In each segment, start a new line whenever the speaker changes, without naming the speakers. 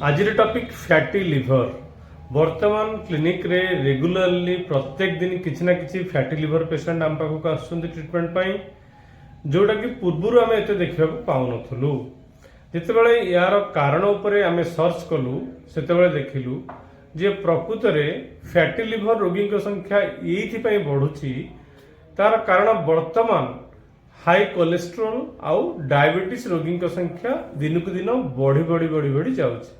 आज topic fatty liver. वर्तमान clinic रे रेगुलरली प्रत्येक दिन किसी ना किसी फैटी लिवर पेशेंट आम पाखक आसुच्चंदी ट्रीटमेंट पाई, जोटा कि पूर्व आम एत देखा पाऊनु। जितेबाला यार कारण उपरे आम सर्च कलु से देखिलु जे प्रकृत में फैटी लिवर रोगी संख्या ये बढ़ुची। तार कारण वर्तमान हाई कोलेस्ट्रोल आउ डायबिटीज रोगी संख्या दिन को दिन बढ़ी बढ़ी बढ़ी बढ़ी जाउची।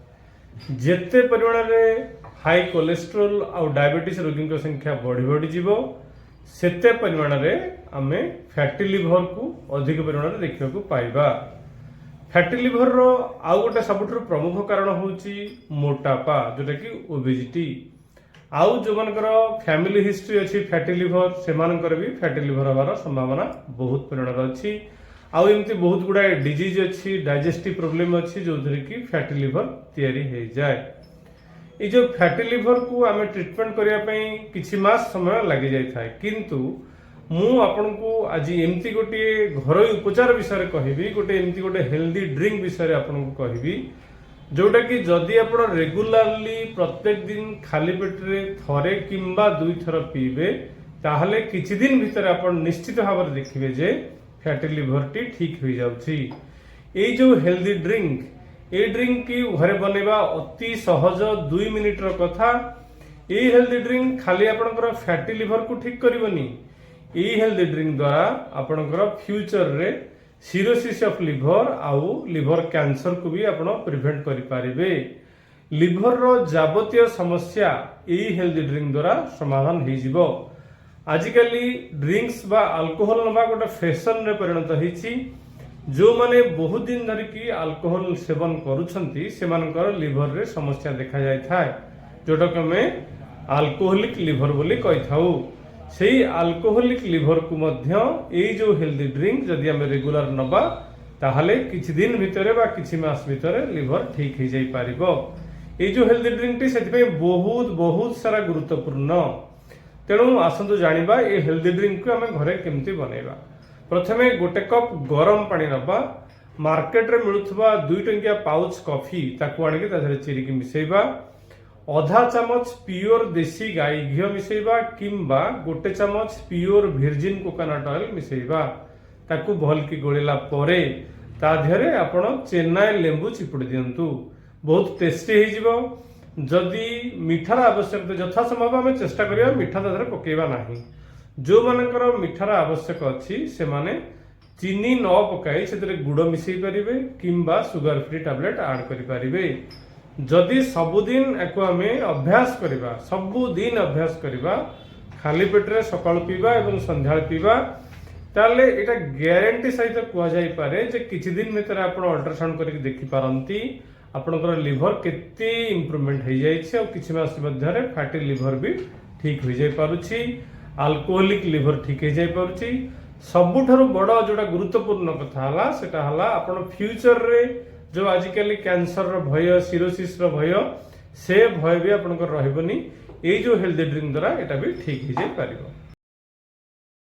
जेते परिमाण में हाई कोलेस्ट्रोल आउ डायबिटीज रोगी संख्या बढ़ी बढ़ी जीव सेते परिमाण में आमे फैटी लिवर को अधिक परिमाण में देखा पाइबा। फैटी लिवर रो आउ गोटे सबुठ प्रमुख कारण होची मोटापा, जोटा कि ओबेसिटी। आउ जो मानकर फैमिली हिस्ट्री अच्छी फैटी लिवर से भी फैटी लिवर हमार संभावना बहुत परिमाण अच्छी। आउ एमती बहुत गुड़ा डिजीज अच्छी, डाइजेस्टिव प्रोब्लेम अच्छी, जो कि फैटी लिवर तैयारी हो जाए। ये जो फैटी लिवर को आम ट्रीटमेंट करने किछि मास समय लगी जाए, किंतु मु आपन को आज एमती गोटे घरोई उपचार विषय कहबी, गोटे एमती गोटे हेल्दी ड्रिंक विषय आपन को कहबी, जोटा कि जदि आप रेगुलारली प्रत्येक दिन खाली पेटे थरे किंबा दुई थर पीबे, ताहले किछि दिन भितर आप निश्चित भाव में देखिए जे फैटी लिवर टी ठीक हो जाउछि। ये जो हेल्दी ड्रिंक, ये ड्रिंक की घरे बनवा अति सहज 2 मिनिट कथा। ये हेल्दी ड्रिंक खाली आपनकर फैटी लिवर को ठीक करबनी, ये हेल्दी ड्रिंक द्वारा आपनकर फ्यूचर रे सिरोसिस ऑफ लिवर आउ लिवर कैंसर को भी आपण प्रिवेंट करि पारिबे। लिवर रो जाबतीय समस्या यही हेल्दी ड्रिंक द्वारा समाधान हो जिवो। आजिकली ड्रिंक्स बा अल्कोहल नबा गोटे फैशन रे परिणत होईची। जो माने बहुत दिन धरिकी अल्कोहल सेवन करुछंती सेमानकर लिवर रे समस्या देखा जाय थाए, जोटा कि हमें अल्कोहलिक लिवर बोली कहि थाउ। सेही अल्कोहलिक लिवर को मध्य ये जो हेल्दी ड्रिंक जदि आम रेगुलर नबा, ताहले किछि दिन भितरे बा किछि मास भितरे लिवर ठीक हो जाई पारिबो। ये जो हेल्दी ड्रिंक टी सेति बहुत बहुत सारा गुरुत्वपूर्ण। तेणु आसतु जानिबा ये हेल्दी ड्रिंक को आम घरे केमती बनैबा। प्रथमे गोटे कप गरम पानी नबा। मार्केट रे मिलुथबा 2 टंकिया पाउच कॉफी ताकू आनिके ताधरे चिरिकी मिसेइबा। आधा चामच प्योर देसी गाई घी मिसेइबा किंबा गोटे चामच प्योर वर्जिन कोकोनट ऑयल मिसेइबा। ताकू भल की गोलेला परे ता देहरे आपण चेन्नई लेंबू चिपुड़ी दियंतु। बहुत टेस्टी हो जिवो। जदि मिठार आवश्यक यथा संभव आम चेष्टा करिया मिठा ताधरे पकेइबा नाही। जो मानकर मिठार आवश्यक अच्छी से माने चीनी न पकाई से गुड़ मिसई पारिबे किंबा सुगर फ्री टैबलेट ऐड करि पारिबे। जदि सबुदिन एको आम अभ्यास करिबा, सबुदिन अभ्यास करिबा, खाली पेटरे सकाळु पीबा एवं संध्या पीबा, ताले एटा ग्यारंटी सहित कुआ जाई पारे जे किछि दिन भीतर आपण अल्ट्रासाउंड करके देखि पारंती आपनकर लिवर केते इंप्रूवमेंट हो जाइछि और किछि मास मध्यरे फैटी लिवर भी ठीक हो जाई पारुछि, अल्कोहलिक लिवर ठीक हो जाई पारुछि। सबुठारु बड़ जोटा गुरुत्वपूर्ण कथा हला सेटा हला आपण फ्यूचर रे जो आजिकली कैंसर रो भय, सिरोसिस रो भय, से भय भी आपनकर रहबनी। ए जो हेल्दी ड्रिंक द्वारा एटा भी ठीक हो जाई पारिबो।